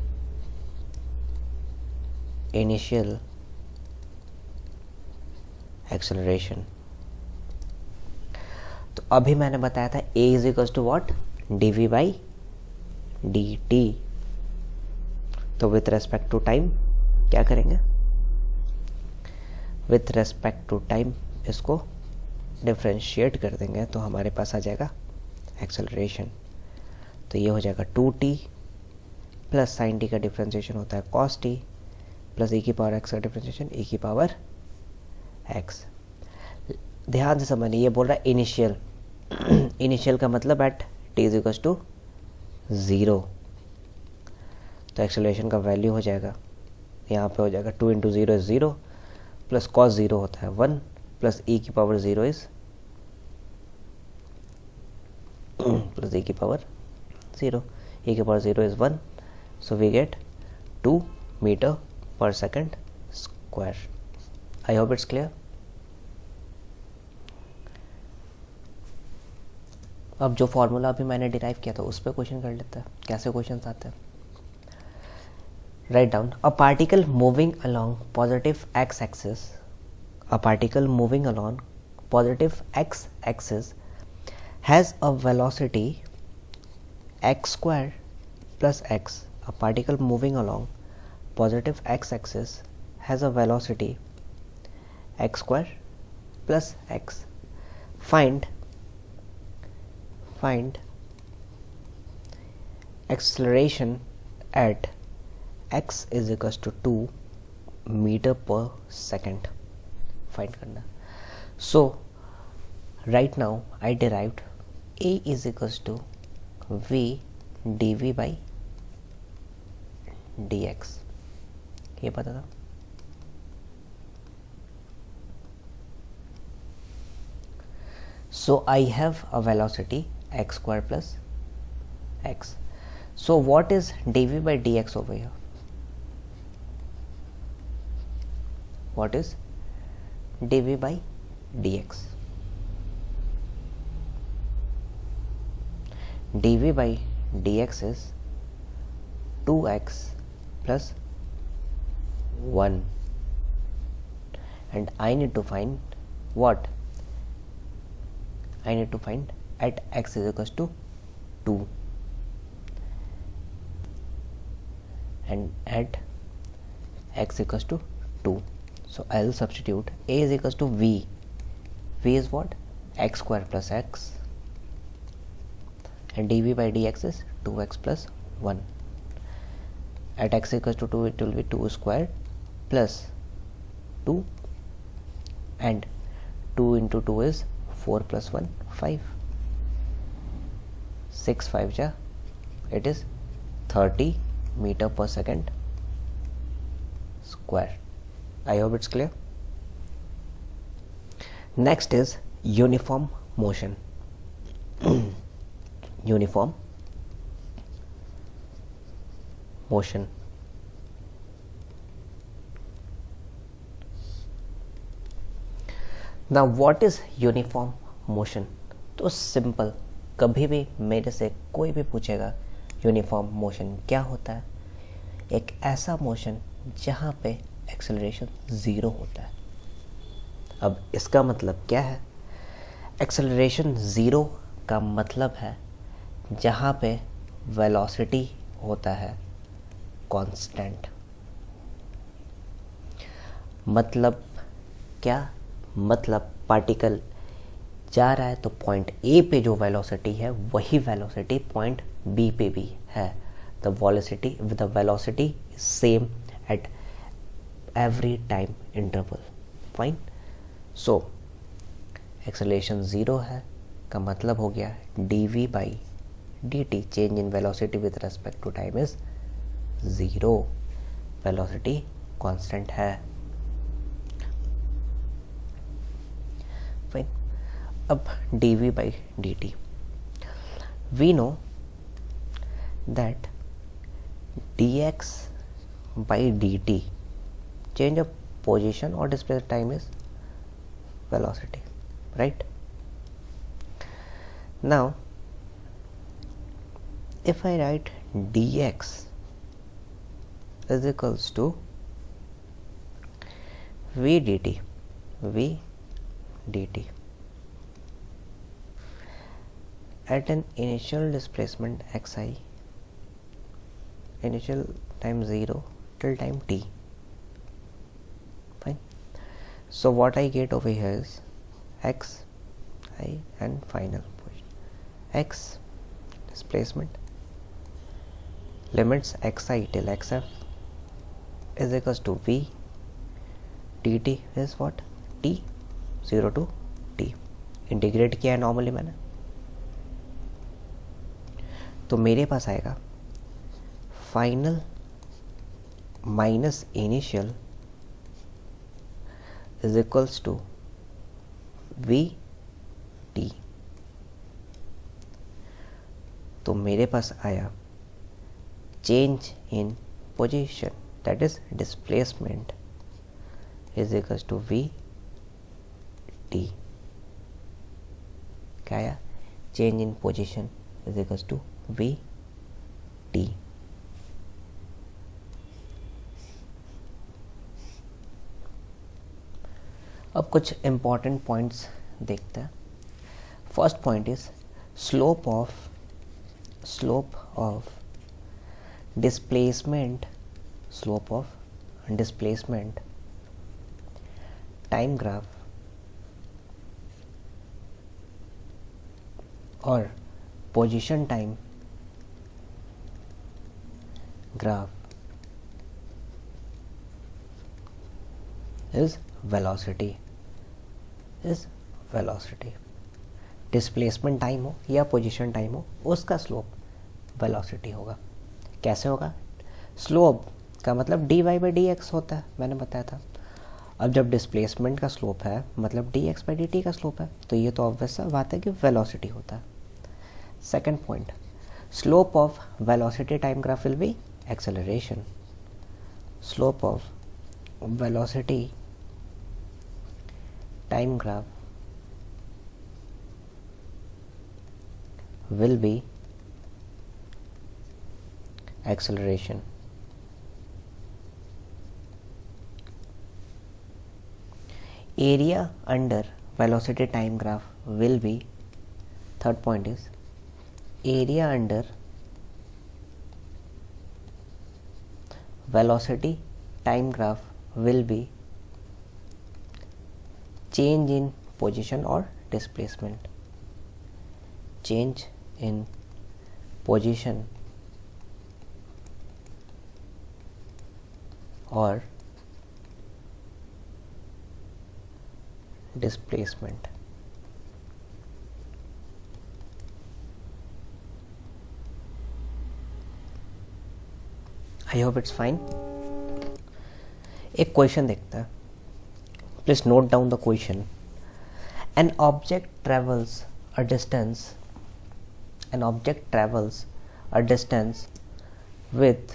initial acceleration. तो अभी मैंने बताया था a is equal to what, dv by dt। तो विथ रेस्पेक्ट टू टाइम क्या करेंगे, विथ रेस्पेक्ट टू टाइम इसको डिफ्रेंशिएट कर देंगे तो हमारे पास आ जाएगा एक्सेलरेशन। तो ये हो जाएगा 2t प्लस साइन टी का डिफ्रेंशिएशन होता है cos t प्लस e की पावर x का डिफ्रेंशिएशन e की पावर x। ध्यान से समझिए, ये बोल रहा है इनिशियल। इनिशियल का मतलब at t is equal to 0। तो एक्सेलरेशन का वैल्यू हो जाएगा, यहाँ पे हो जाएगा 2 इंटू 0 इज 0 प्लस कॉस 0 होता है 1 प्लस e की पावर 0 इज प्लस e की पावर 0, e की power 0 is 1, so we gate 2 metre per second square. I hope it's clear. अब जो फॉर्मूला अभी मैंने डिराइव किया था उस पर क्वेश्चन कर लेते हैं, कैसे क्वेश्चन आते हैं। Write down, a particle moving along positive x axis, a particle moving along positive x axis has a velocity x square plus x. A particle moving along positive x axis has a velocity x square plus x. Find acceleration at x is equals to 2 meter per second. Find करना. So right now I derived a is equals to v dv by dx. ये पता था. So I have a velocity x square plus x. So what is dv by dx over here? What is dv by dx? dv by dx is 2x plus 1, and I need to find what? I need to find at x is equals to 2 and at x equals to 2. So I will substitute a is equals to v. V is what? X square plus x, and dv by dx is 2x plus 1. At x equals to 2 it will be 2 square plus 2, and 2 into 2 is 4 plus 1 5. 6 5 ja, it is 30 meter per second square. I hope it's clear. Next is uniform motion. Uniform motion. Now what is uniform motion? तो सिंपल, कभी भी मेरे से कोई भी पूछेगा यूनिफॉर्म मोशन क्या होता है, एक ऐसा मोशन जहाँ पे एक्सेलरेशन ज़ीरो होता है. अब इसका मतलब क्या है? एक्सेलरेशन ज़ीरो का मतलब है जहाँ पे वेलोसिटी होता है कांस्टेंट. मतलब क्या? मतलब पार्टिकल जा रहा है तो पॉइंट ए पे जो वेलोसिटी है वही वेलोसिटी पॉइंट बी पे भी है. The velocity is same at every time interval. Fine. So acceleration zero है का मतलब हो गया dv by dt, change in velocity with respect to time is zero. Velocity constant है. फाइन. अब dv by dt, we know that dx by dt, change of position or displacement time is velocity, right? Now if I write dx is equals to v dt at an initial displacement xi, initial time 0 till time t. Fine. So what I get over here is x I and final position. X displacement limits xi till xf is equals to v dt is what? t 0 to t. Integrate किया है नॉर्मली मैंने, तो मेरे पास आएगा final minus initial is equals to V T. तो मेरे पास आया change in position, that is displacement, is equals to V T. क्या आया? Change in position is equals to V T. अब कुछ इंपॉर्टेंट पॉइंट्स देखते हैं. First point is slope of displacement, slope of displacement time graph और position time graph is velocity. Displacement time हो या पोजीशन टाइम हो, उसका स्लोप वेलोसिटी होगा. कैसे होगा? स्लोप का मतलब dy बाई डी एक्स होता है, मैंने बताया था. अब जब डिस्प्लेसमेंट का स्लोप है मतलब dx बाई dt का स्लोप है, तो ये तो ऑब्वियस बात है कि वेलोसिटी होता है. Second point, slope of velocity time graph will be acceleration. Slope of velocity time graph will be acceleration. Area under velocity time graph will be, third point is area under velocity time graph will be change in position or displacement. Change in position or displacement. I hope it's fine. एक क्वेश्चन देखते हैं, please note down the question. An object travels a distance with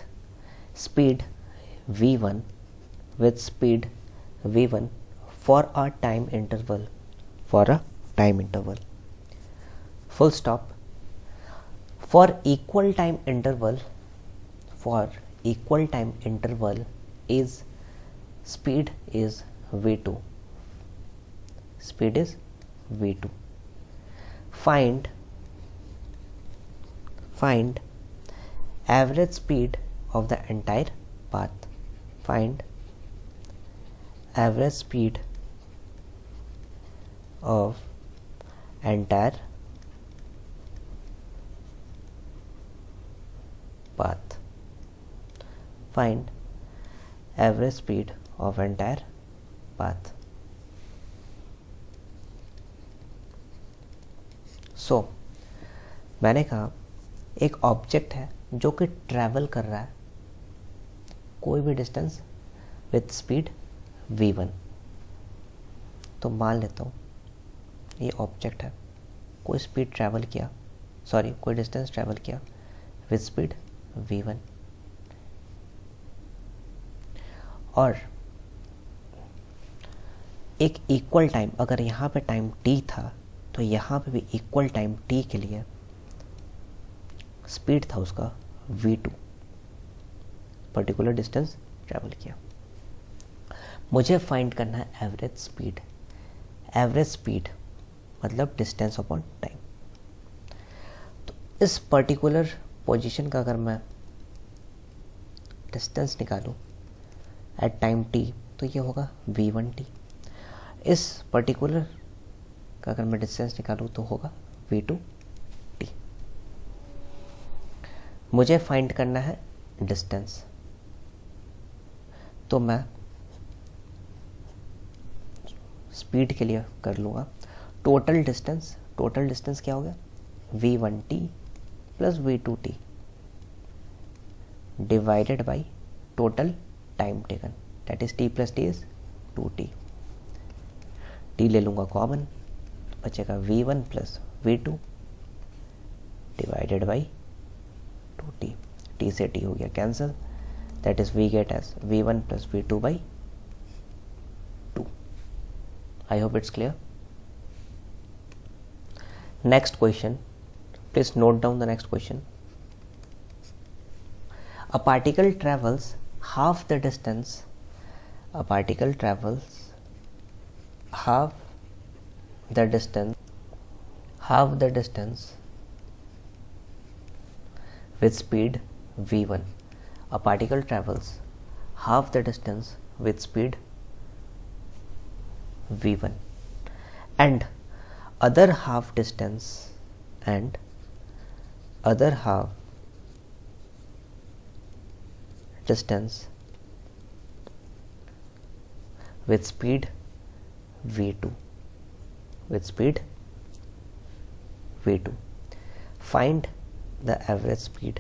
speed v1 for a time interval full stop. For equal time interval is speed is v2. Find average speed of the entire path. Find average speed of entire path. Find average speed of entire path. So मैंने कहा एक ऑब्जेक्ट है जो कि ट्रैवल कर रहा है कोई भी डिस्टेंस विथ स्पीड v1। तो मान लेता हूँ ये ऑब्जेक्ट है, कोई डिस्टेंस ट्रैवल किया विथ स्पीड v1, और एक इक्वल टाइम, अगर यहाँ पे टाइम t था तो यहाँ पे भी इक्वल टाइम t के लिए स्पीड था उसका v2, पर्टिकुलर डिस्टेंस ट्रैवल किया। मुझे फाइंड करना है एवरेज स्पीड मतलब डिस्टेंस अपॉन टाइम। तो इस पर्टिकुलर पोजीशन का अगर मैं डिस्टेंस निकालूं एट टाइम t तो ये होगा v1t। इस पर्टिकुलर का अगर मैं डिस्टेंस निकालूं तो होगा v2। मुझे फाइंड करना है डिस्टेंस, तो मैं स्पीड के लिए कर लूँगा टोटल डिस्टेंस क्या हो गया v1t plus v2t divided by total time taken, that is t plus t is 2t। t ले लूँगा कॉमन, बचेगा v1 plus v2 divided by 2t। t से t हो गया cancel, that is we get as v1 plus v2 by 2। I hope it's clear. Next question, please note down the next question. A particle travels half the distance with speed v1. A particle travels half the distance with speed v1 and other half distance with speed v2. Find the average speed.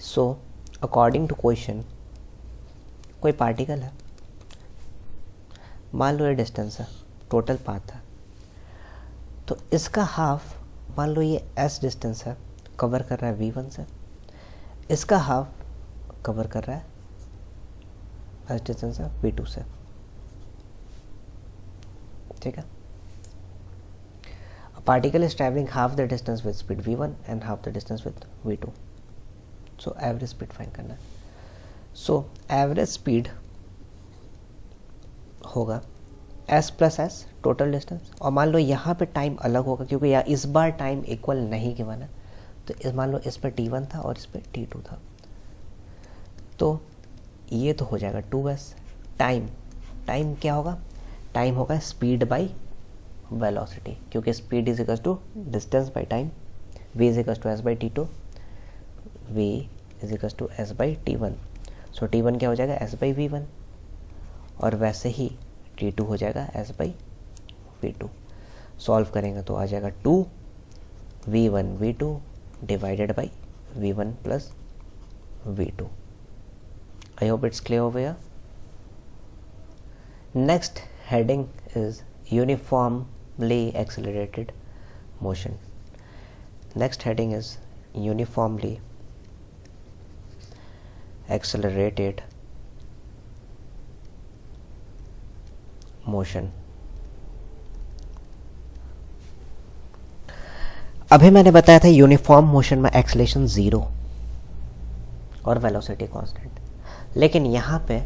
So according to question, कोई पार्टिकल है, मान लो ये डिस्टेंस है, टोटल पाथ है, तो इसका हाफ, मान लो ये s डिस्टेंस है, कवर कर रहा है v1 से, इसका हाफ कवर कर रहा है s डिस्टेंस है v2 से। ठीक है, particle is travelling half the distance with speed v1 and half the distance with v2। So average speed find करना है। सो एवरेज स्पीड होगा s plus S total distance, और मान लो यहाँ पे टाइम अलग होगा क्योंकि यहाँ इस बार टाइम इक्वल नहीं गिवन है, तो मान लो इस पर t1 था और इस पर t2 था, तो ये तो हो जाएगा 2s। टाइम क्या होगा, टाइम होगा स्पीड बाई वेलोसिटी, क्योंकि speed is equal to distance by time, v is equal to S by t2, v is equal to S by t1। So t1 क्या हो जाएगा s बाई v1, और वैसे ही t2 हो जाएगा s बाई v2। सॉल्व करेंगे तो आ जाएगा 2 v1 v2 divided by v1 plus v2। I hope it's clear over here. Next heading is uniformly accelerated motion. Next heading is uniformly accelerated motion. अभी मैंने बताया था यूनिफॉर्म मोशन में एक्सेलरेशन 0 और वेलोसिटी कांस्टेंट, लेकिन यहाँ पे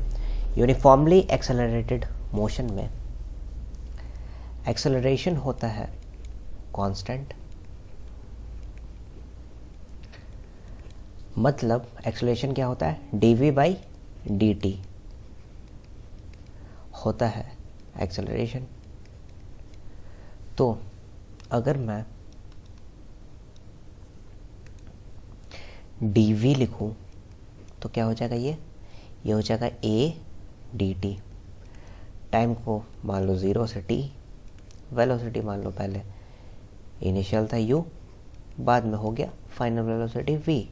यूनिफॉर्मली एक्सेलरेटेड मोशन में एक्सेलरेशन होता है कांस्टेंट, मतलब एक्सेलरेशन क्या होता है, dv बाई dt होता है एक्सेलरेशन। तो अगर मैं dv लिखूं तो क्या हो जाएगा, ये हो जाएगा a dt। टाइम को मान लो 0 से t, वेलोसिटी मान लो पहले इनिशियल था u, बाद में हो गया फाइनल वेलोसिटी v।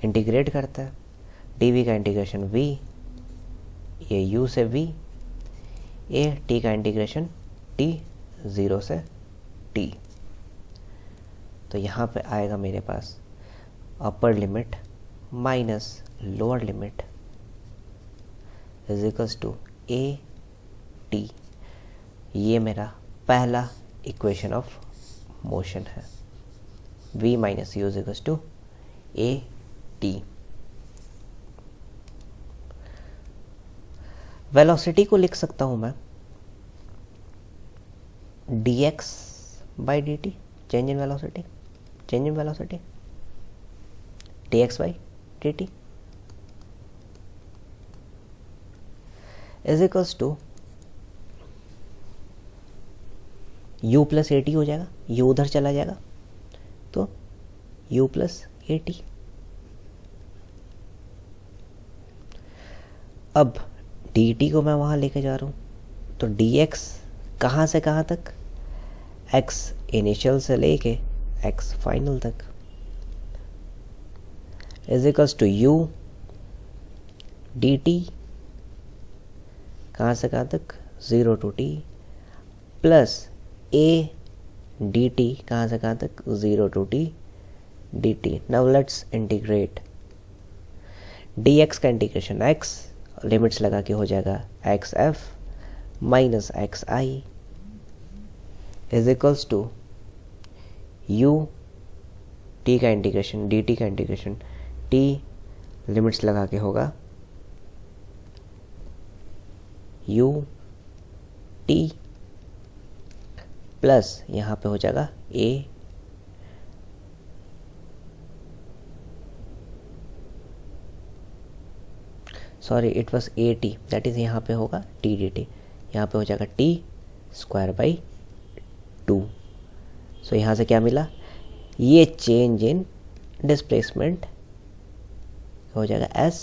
इंटीग्रेट करता है, dv का इंटीग्रेशन v, ये u से v, a t का इंटीग्रेशन t 0 से t। तो यहाँ पे आएगा मेरे पास upper limit minus lower limit is equals to A T. ये मेरा पहला इक्वेशन ऑफ मोशन है, v minus U is equals to A T. Velocity को लिख सकता हूं मैं dx by D T, change in velocity, change in velocity dx by D T is equals to u plus A T हो जाएगा, u उधर चला जाएगा तो u प्लस ए टी। अब dt को मैं वहां लेके जा रहा हूं तो dx कहां से कहां तक, x इनिशियल से लेके x फाइनल तक is equals to u dt कहां से कहां तक 0 to t plus a dt कहां से कहां तक 0 to t dt। Now let's integrate, dx का इंटीग्रेशन x, लिमिट्स लगा के हो जाएगा xf minus xi is equals to u t का इंटीग्रेशन dt का इंटीग्रेशन t, लिमिट्स लगा के होगा u t प्लस यहाँ पे हो जाएगा a sorry it was A T, that is यहाँ पे होगा टी डी टी, यहाँ पे हो जाएगा टी स्क्वायर बाई 2। सो यहाँ से क्या मिला, ये चेंज इन डिस्प्लेसमेंट हो जाएगा s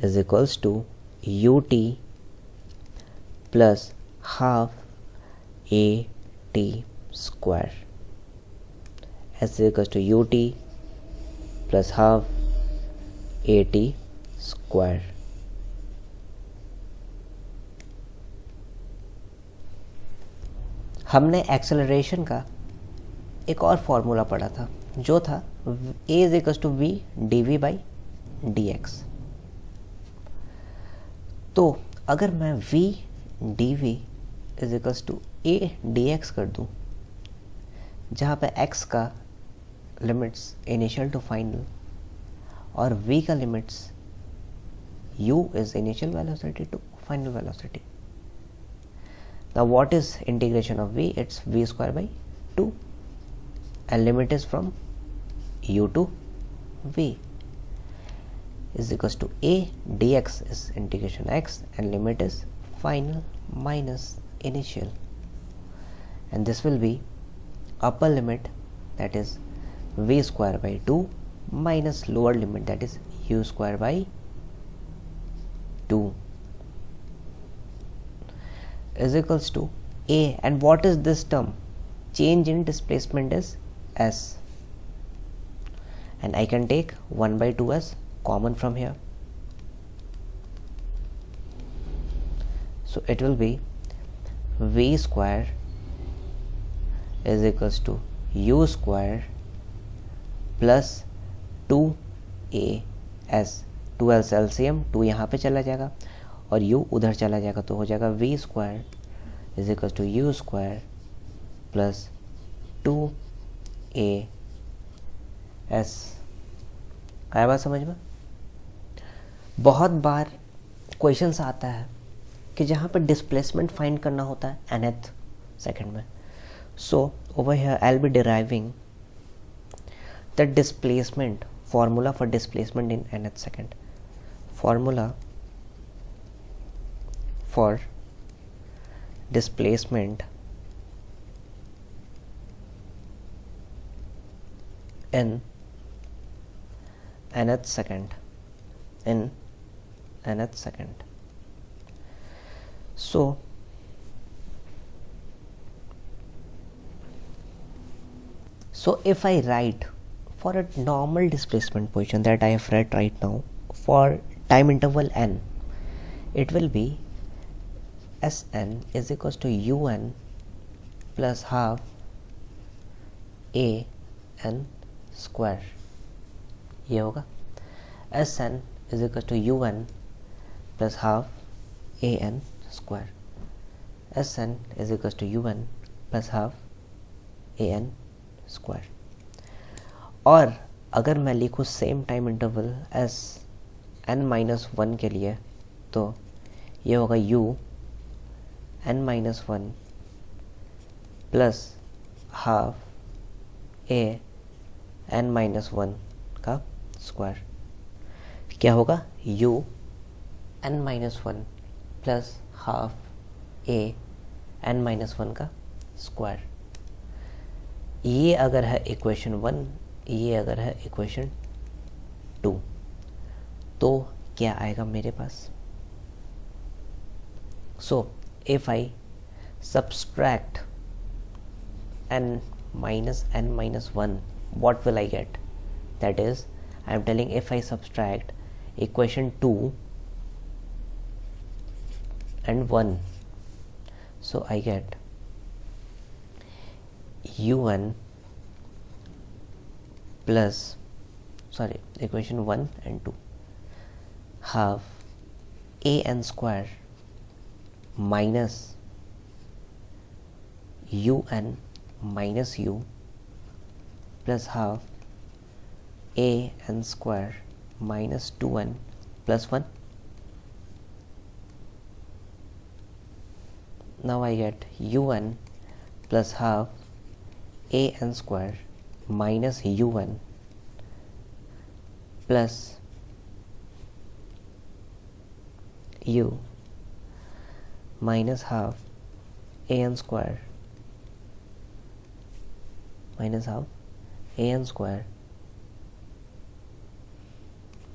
is equals to U T plus half A T square, s is equals to U T plus half A T square. हमने एक्सेलरेशन का एक और फॉर्मूला पढ़ा था जो था a is equal to V D V by D X. तो अगर मैं v D V is equal to a D X कर दूं, जहाँ पे x का लिमिट्स इनिशियल टू फाइनल और v का limits u is initial velocity to final velocity. Now what is integration of v? It's v square by 2 and limit is from u to v is equals to a dx is integration x and limit is final minus initial, and this will be upper limit, that is v square by 2 minus lower limit, that is u square by 2 is equals to a, and what is this term? Change in displacement is s, and I can take 1 by 2 as common from here. So it will be v square is equals to u square plus 2as, 2 से LCM 2 यहाँ पे चला जाएगा और u उधर चला जाएगा, तो हो जाएगा v square is equal to U square plus 2as। आया बात समझ में? बहुत बार क्वेश्चंस आता है कि जहाँ पे डिस्प्लेसमेंट फाइंड करना होता है nth सेकंड में. So over here I will be deriving the displacement formula for displacement in nth second. Formula for displacement in nth second, in nth second. So if I write for a normal displacement position that I have read right now for time interval n, it will be Sn is equals to un plus half a n square. ये होगा Sn is equals to un plus half a n square. Sn is equals to un plus half a n square. और अगर मैं लिखूँ same time interval S n-1 के लिए, तो ये होगा u n-1 plus half a n-1 का स्क्वायर. क्या होगा? u n-1 plus half a n-1 का स्क्वायर. ये अगर है इक्वेशन 1, ये अगर है इक्वेशन 2, तो क्या आएगा मेरे पास? So if I subtract n-1, what will I get? That is, I am telling if I subtract equation 2 and 1, so I get un plus, equation 1 and 2, half an square minus un minus u plus half an square minus 2n plus 1. Now I get un plus half an square minus un plus u minus half an square minus half an square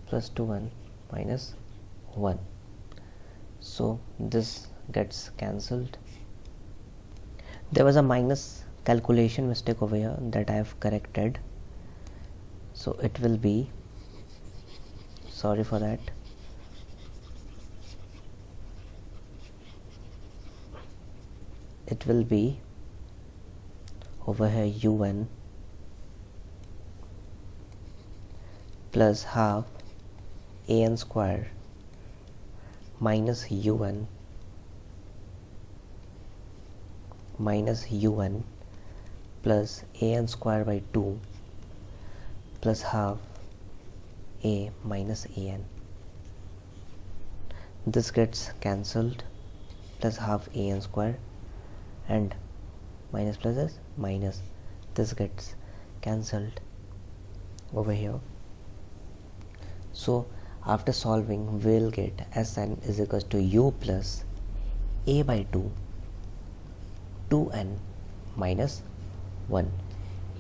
plus 2n minus 1. So this gets cancelled. There was a minus calculation mistake over here that I have corrected, so it will be, sorry for that, it will be over here un plus half an square minus un plus an square by 2 plus half a minus an. This gets cancelled, plus half an square and minus plus is minus. This gets cancelled over here. So after solving, we'll get Sn is equals to u plus a by 2 2n minus 1,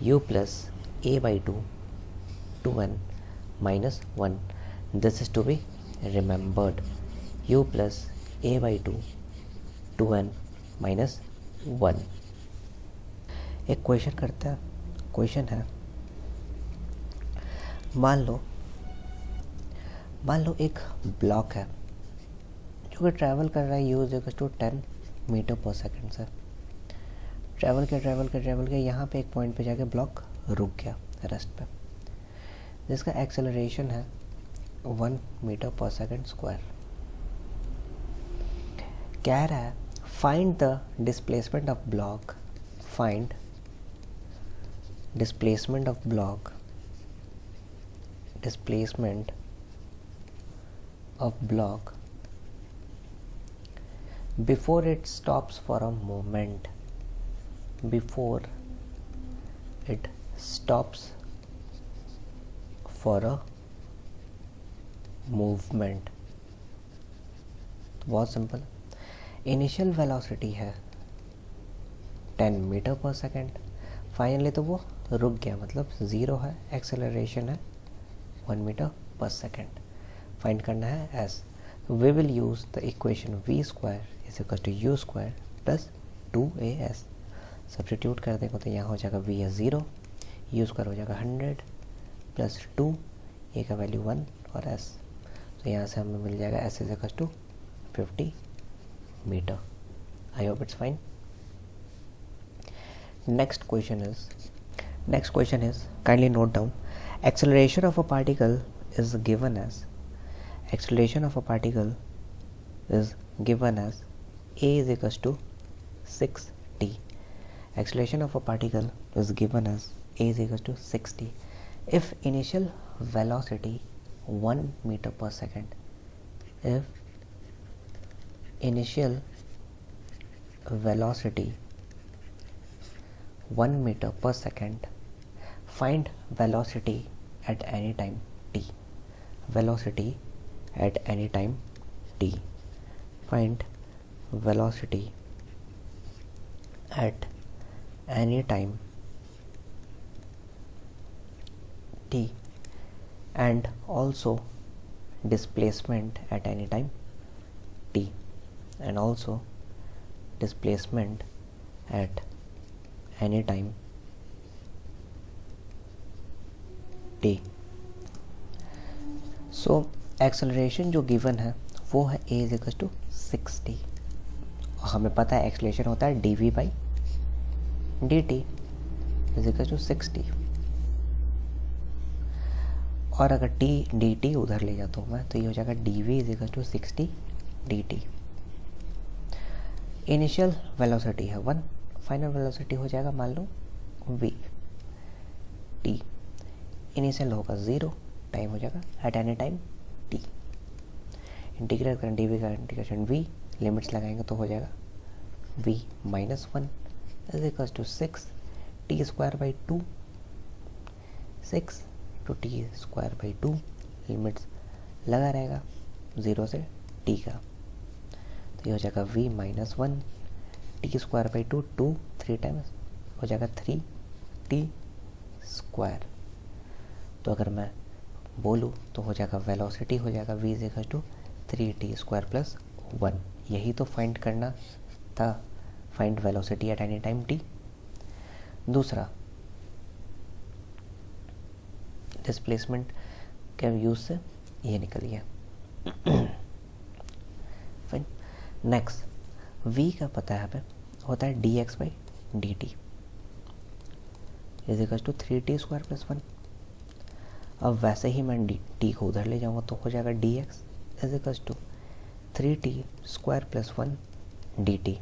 u plus a by 2 2n minus 1. This is to be remembered. U plus a by 2 2n minus 1। एक क्वेश्चन करते हैं। क्वेश्चन है, मान लो एक ब्लॉक है जो कि ट्रैवल कर रहा है u = 10 मीटर पर सेकेंड से। ट्रैवल किया, यहाँ पे एक पॉइंट पे जाके ब्लॉक रुक गया रेस्ट पे, जिसका एक्सेलरेशन है 1 मीटर पर सेकेंड स्क्वायर। कह रहा है find the displacement of block, find displacement of block, displacement of block before it stops for a moment, before it stops for a movement। बहुत सिंपल। इनिशियल वेलोसिटी है 10 मीटर पर सेकेंड, फाइनली तो वो रुक गया, मतलब 0 है, एक्सेलरेशन है 1 मीटर पर सेकेंड। फाइंड करना है s. We will use the equation v² = u² + 2as। Substitute कर देंगे तो यहाँ हो जाएगा v है 0, u² हो जाएगा 100 + 2, ए का वैल्यू 1 और s, तो यहाँ से हमें मिल जाएगा s = 50 मीटर। I hope it's fine. Next question is kindly note down, acceleration of a particle is given as a is equals to 6t. Acceleration of a particle is given as a is equals to 6t. If initial velocity 1 meter per second, if initial velocity 1 meter per second, find velocity at any time t. Velocity at any time t. Find velocity at any time t, and also displacement at any time t, and also displacement at any time t। So acceleration जो गिवन है वो है a = 6t, और हमें पता है एक्सेलरेशन होता है dv/dt = 6t, और अगर t dt उधर ले जाता हूँ मैं तो ये हो जाएगा dv = 6t dt। Initial velocity है 1, फाइनल वेलोसिटी हो जाएगा मान लो v। t इनिशियल होगा 0, टाइम हो जाएगा at any time t। Integrate करें dv का इंटीग्रेशन v, लिमिट्स लगाएंगे तो हो जाएगा v - 1 = 6 t²/2, 6 to t²/2, limits लगा रहेगा 0 से t का, तो ये हो जाएगा v - 1 t²/2, 2 3 टाइम्स हो जाएगा 3t²। तो अगर मैं बोलूँ तो हो जाएगा वेलोसिटी हो जाएगा v = 3t² + 1। यही तो फाइंड करना था, find velocity at any time t। दूसरा डिस्प्लेसमेंट के यूज से ये निकल गया। फाइन। नेक्स्ट v का पता है, होता है dx/dt = 3t² + 1। अब वैसे ही मैं t को उधर ले जाऊंगा तो हो जाएगा dx = 3t² + 1 dt।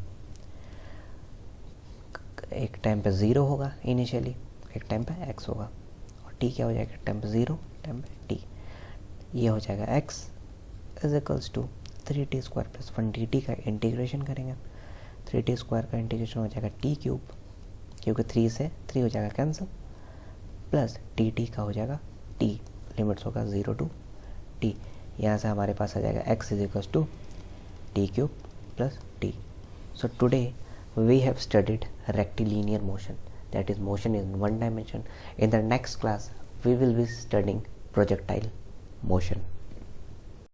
एक टाइम पे 0 होगा इनिशियली, एक टाइम पे x होगा, और t क्या हो जाएगा, टाइम पे 0, टाइम पे t। ये हो जाएगा x = 3t² + 1 dt का इंटीग्रेशन करेंगे, 3t² का इंटीग्रेशन हो जाएगा t³, क्योंकि 3 से 3 हो जाएगा कैंसिल, प्लस dt का हो जाएगा t, लिमिट्स होगा 0 to t। यहाँ से हमारे पास आ जाएगा x = t³ + t। So today we have studied rectilinear motion, that is motion in one dimension. In the next class we will be studying projectile motion.